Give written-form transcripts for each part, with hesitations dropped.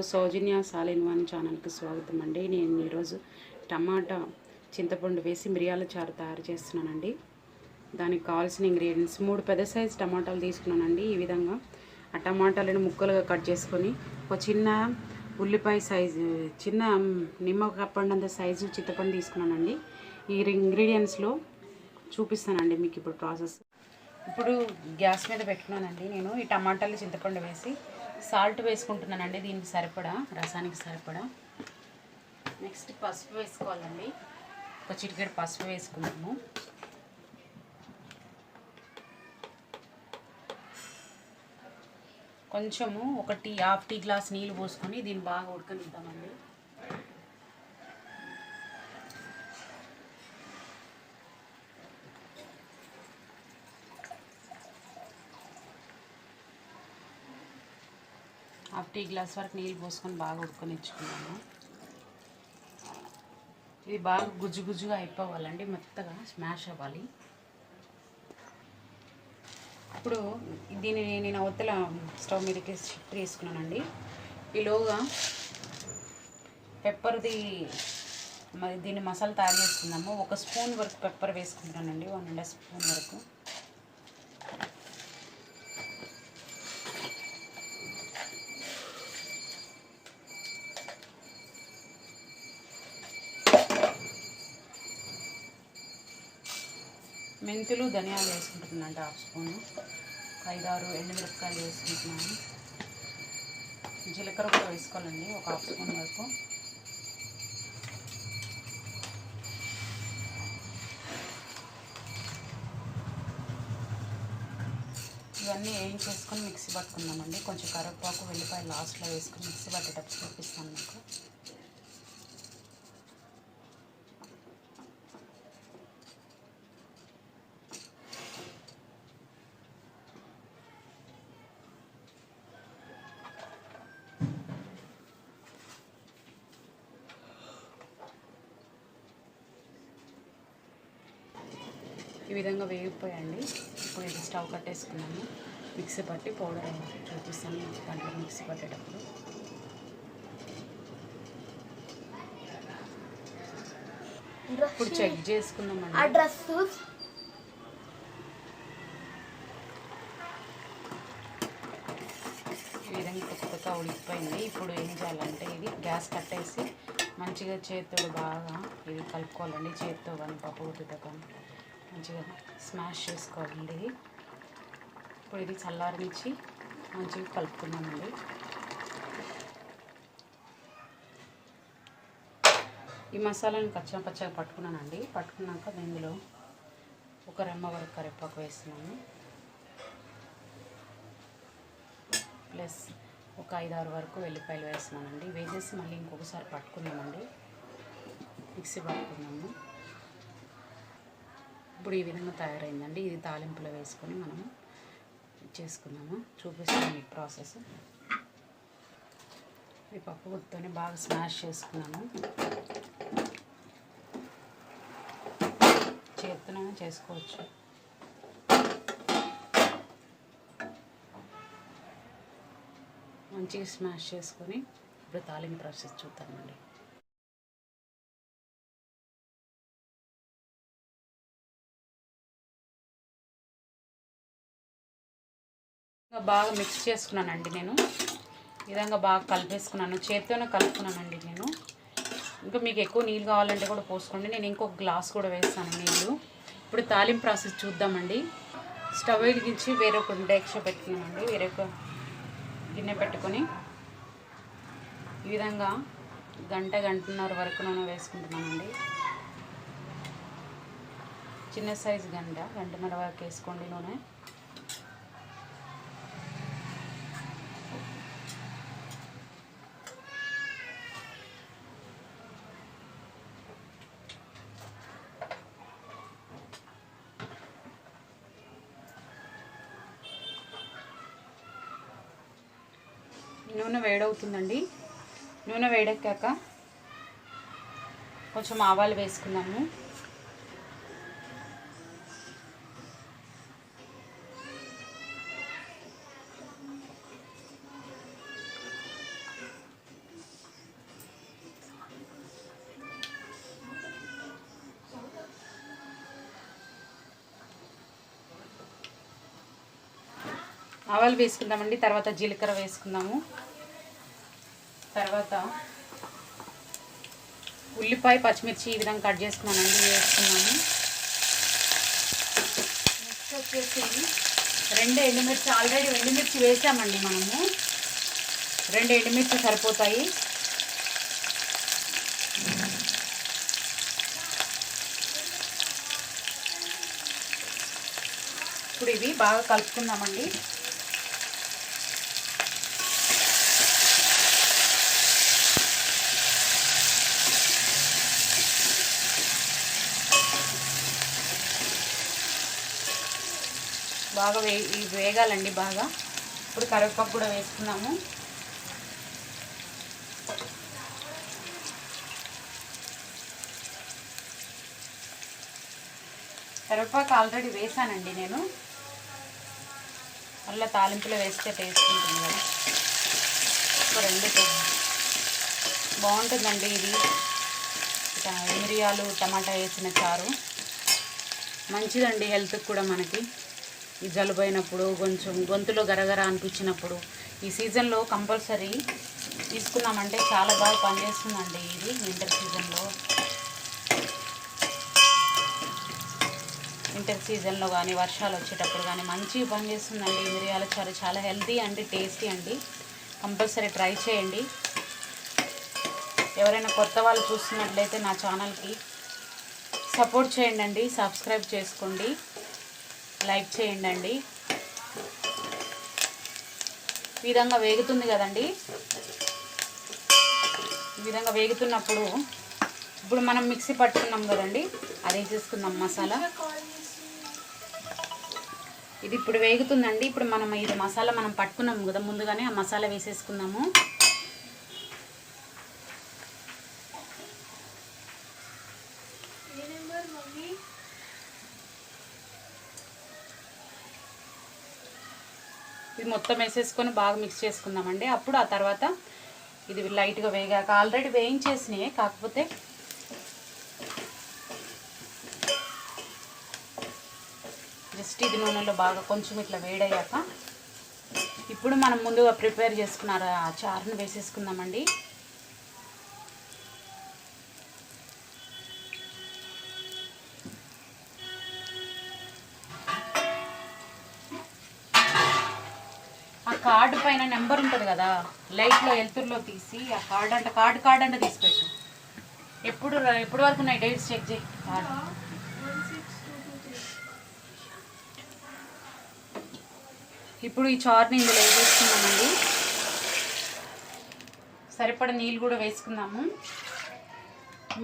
సౌజన్య సాలిన్వాన్ ఛానల్కి స్వాగతం అండి. నేను ఈరోజు టమాటా చింతపండు వేసి మిరియాల చారు తయారు చేస్తున్నానండి. దానికి కావాల్సిన ఇంగ్రీడియంట్స్ 3 పెద్ద సైజు టమాటాలు తీసుకున్నానండి. ఈ విధంగా ఆ టమాటాలను ముక్కలుగా కట్ చేసుకొని ఒక చిన్న ఉల్లిపాయ సైజు చిన్న నిమ్మ పండంత సైజు చింతపండు తీసుకున్నానండి. ఈ ఇంగ్రీడియంట్స్లో చూపిస్తానండి మీకు ఇప్పుడు ప్రాసెస్. ఇప్పుడు గ్యాస్ మీద పెట్టుకున్నానండి. నేను ఈ టమాటాలు చింతపండు వేసి సాల్ట్ వేసుకుంటున్నానండి, దీనికి సరిపడా, రసానికి సరిపడా. నెక్స్ట్ పసుపు వేసుకోవాలండి, ఒక చిటికెడు పసుపు వేసుకున్నాము. కొంచెము హాఫ్ టీ గ్లాస్ నీళ్ళు పోసుకొని దీన్ని బాగా ఉడకనిద్దామండి. హాఫ్ టీ గ్లాస్ వరకు నీళ్ళు పోసుకొని బాగా ఉడకనిచ్చుకున్నాము. ఇది బాగా గుజ్జు గుజ్జుగా అయిపోవాలండి, మెత్తగా స్మాష్ అవ్వాలి. ఇప్పుడు దీన్ని నేను అవతల స్టవ్ మీదకి షిఫ్ట్ చేసుకున్నానండి. ఈలోగా పెప్పర్ది మరి దీన్ని మసాలా తయారు చేసుకుందాము. 1 స్పూన్ వరకు పెప్పర్ వేసుకుంటానండి, 1.5 స్పూన్ వరకు. మెంతులు ధనియాలు వేసుకుంటున్నాను, 1/2 స్పూను. 5-6 ఎండుమిరపకాయలు వేసుకుంటున్నాను. జీలకర్ర కూడా వేసుకోవాలండి, 1/2 స్పూన్ వరకు. ఇవన్నీ వేయించేసుకొని మిక్సీ పట్టుకుందామండి. కొంచెం కరివేపాకు, వెల్లిపాయలు లాస్ట్లో వేసుకొని మిక్సీ పట్టేటప్పుడు చూపిస్తాను మీకు. ఈ విధంగా వేగిపోయండి. ఇప్పుడు ఇది స్టవ్ కట్టేసుకున్నాము. మిక్సీ పట్టి పౌడర్ చూపిస్తాను దాంట్లో మిక్సీ పట్టేటప్పుడు. ఇప్పుడు చెక్ చేసుకుందామండి. ఈ విధంగా కొత్తగా ఉడికిపోయింది. ఇప్పుడు ఏం చేయాలంటే ఇది గ్యాస్ కట్టేసి మంచిగా చేతితో బాగా ఇది కలుపుకోవాలండి. చేతితో కానీ పప్పుతో కానీ మంచిగా స్మాష్ చేసుకోవాలండి. ఇప్పుడు ఇది చల్లారించి మంచిగా కలుపుకున్నామండి. ఈ మసాలాని పచ్చగా పట్టుకున్నానండి. పట్టుకున్నాక ఇందులో 1 రెమ్మ వరకు కరివేపాకు వేస్తున్నాను, ప్లస్ ఒక 5-6 వరకు వెల్లిపాయలు వేస్తున్నానండి. వేసేసి మళ్ళీ ఇంకొకసారి పట్టుకున్నామండి, మిక్సీ పట్టుకున్నాము. ఇప్పుడు ఈ విధంగా తయారైందండి. ఇది తాలింపులో వేసుకొని మనము చేసుకున్నాము. చూపిస్తాను మీకు ప్రాసెస్. ఈ పప్పు గుత్తోనే బాగా స్మాష్ చేసుకున్నాము. చేత్తోనే చేసుకోవచ్చు. మంచిగా స్మాష్ చేసుకొని ఇప్పుడు తాలింపు ప్రాసెస్ చూద్దామండి. బాగా మిక్స్ చేసుకున్నానండి. నేను ఈ విధంగా బాగా కలిపేసుకున్నాను, చేతితోనే కలుపుకున్నానండి నేను. ఇంకా మీకు ఎక్కువ నీళ్ళు కావాలంటే కూడా పోసుకోండి. నేను ఇంకొక గ్లాస్ కూడా వేస్తాను నీళ్ళు. ఇప్పుడు తాలింపు ప్రాసెస్ చూద్దామండి. స్టవ్ వెలిగించి వేరొక డేక్ష పెట్టుకున్నానండి. వేరొక గిన్నె పెట్టుకొని ఈ విధంగా గంటన్నర వరకు నూనె వేసుకుంటున్నానండి. చిన్న సైజు గంటన్నర వరకు వేసుకోండి నూనె. నూనె వేడవుతుందండి. నూనె వేడెక్కాక కొంచెం ఆవాలు వేసుకున్నాము. ఆవాలు వేసుకుందామండి. తర్వాత జీలకర్ర వేసుకుందాము. తర్వాత ఉల్లిపాయ పచ్చిమిర్చి ఈ విధంగా కట్ చేసుకున్నానండి, వేసుకున్నాము. నెక్స్ట్ వచ్చేసి 2 ఎండుమిర్చి, ఆల్రెడీ ఎండుమిర్చి వేసామండి మనము. 2 ఎండుమిర్చి సరిపోతాయి. ఇప్పుడు ఇవి బాగా కలుపుకుందామండి. బాగా వేగాలండి బాగా. ఇప్పుడు కరివేపాకు కూడా వేసుకున్నాము. కరివేపాకు ఆల్రెడీ వేసానండి నేను, మళ్ళీ తాలింపులో వేస్తే టేస్ట్ ఉంటుంది కదా. ఒక 2 బాగుంటుందండి ఇది. మిరియాలు టమాటా వేసిన చారు మంచిదండి హెల్త్కి కూడా. మనకి ఈ జలుబు అయినప్పుడు, కొంచెం గొంతులో గరగర అనిపించినప్పుడు ఈ సీజన్లో కంపల్సరీ తీసుకున్నామంటే చాలా బాగా పనిచేస్తుందండి ఇది. వింటర్ సీజన్లో కానీ వర్షాలు వచ్చేటప్పుడు కానీ మంచిగా పనిచేస్తుందండి మిరియాల చారు. చాలా హెల్తీ అండి, టేస్టీ అండి. కంపల్సరీ ట్రై చేయండి. ఎవరైనా కొత్త వాళ్ళు చూస్తున్నట్లయితే నా ఛానల్కి సపోర్ట్ చేయండి, సబ్స్క్రైబ్ చేసుకోండి, లైక్ చేయండి. ఈ విధంగా వేగుతుంది కదండి. ఈ విధంగా వేగుతున్నప్పుడు ఇప్పుడు మనం మిక్సీ పట్టుకున్నాం కదండి, అది వేసేసుకుందాం మసాలా. ఇది ఇప్పుడు వేగుతుందండి. ఇప్పుడు మనం ఇది మసాలా మనం పట్టుకున్నాం కదా ముందుగానే, ఆ మసాలా వేసేసుకుందాము. ఇది మొత్తం వేసేసుకొని బాగా మిక్స్ చేసుకుందామండి. అప్పుడు ఆ తర్వాత ఇది లైట్గా వేగాక, ఆల్రెడీ వేయించేసినాయి, కాకపోతే జస్ట్ ఇది నూనెలో బాగా కొంచెం ఇట్లా వేడయ్యాక ఇప్పుడు మనం ముందుగా ప్రిపేర్ చేసుకున్న ఆ చారును వేసేసుకుందామండి. ఆ కార్డు పైన నెంబర్ ఉంటుంది కదా, లైట్లో వెలుతురులో తీసి ఆ కార్డు అంటే తీసిపెట్టు. ఎప్పుడు వరకు ఉన్నాయి డేట్స్ చెక్ చేయి. కార్డు ఇప్పుడు ఈ చారుని ఇందులో వేసుకుందామండి. సరిపడ నీళ్ళు కూడా వేసుకుందాము.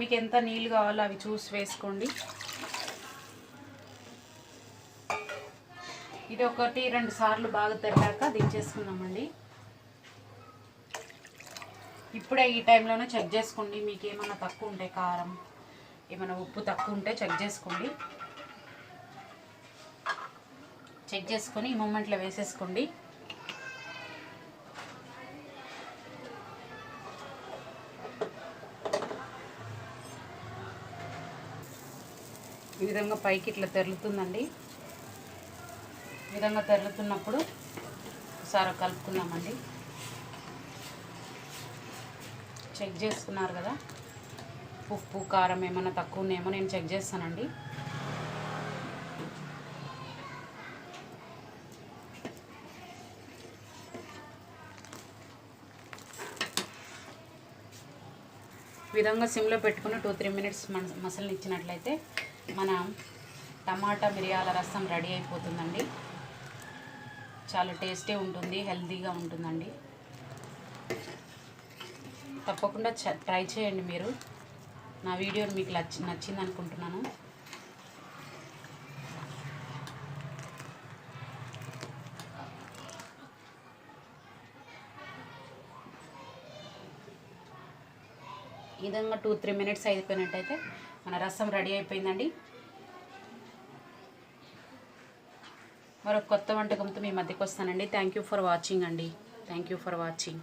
మీకు ఎంత నీళ్ళు కావాలో అవి చూసి వేసుకోండి. ఇది 1-2 సార్లు బాగా తెరలాక దించేసుకుందామండి. ఇప్పుడే ఈ టైంలోనే చెక్ చేసుకోండి, మీకు ఏమైనా తక్కువ ఉంటే, కారం ఏమైనా ఉప్పు తక్కువ ఉంటే చెక్ చేసుకోండి. చెక్ చేసుకొని ఈ మూమెంట్లో వేసేసుకోండి. ఈ విధంగా పైకి ఇట్లా తెరులుతుందండి. ఈ విధంగా తెరులుతున్నప్పుడు ఒకసారి కలుపుకుందామండి. చెక్ చేసుకున్నారు కదా, ఉప్పు కారం ఏమైనా తక్కువ ఉన్నాయేమో నేను చెక్ చేస్తానండి. ఈ విధంగా సిమ్లో పెట్టుకుని 2-3 మినిట్స్ మసలనిచ్చినట్లయితే మన టమాటా మిరియాల రసం రెడీ అయిపోతుందండి. చాలా టేస్టీ ఉంటుంది, హెల్తీగా ఉంటుందండి. తప్పకుండా ట్రై చేయండి మీరు. నా వీడియో మీకు నచ్చింది అనుకుంటున్నాను. ఈ విధంగా 2-3 మినిట్స్ అయిపోయినట్టయితే మన రసం రెడీ అయిపోయిందండి. మరొక కొత్త వంటకంతో మీ మధ్యకి వస్తానండి. థ్యాంక్ యూ ఫర్ వాచింగ్ అండి. Thank you for watching.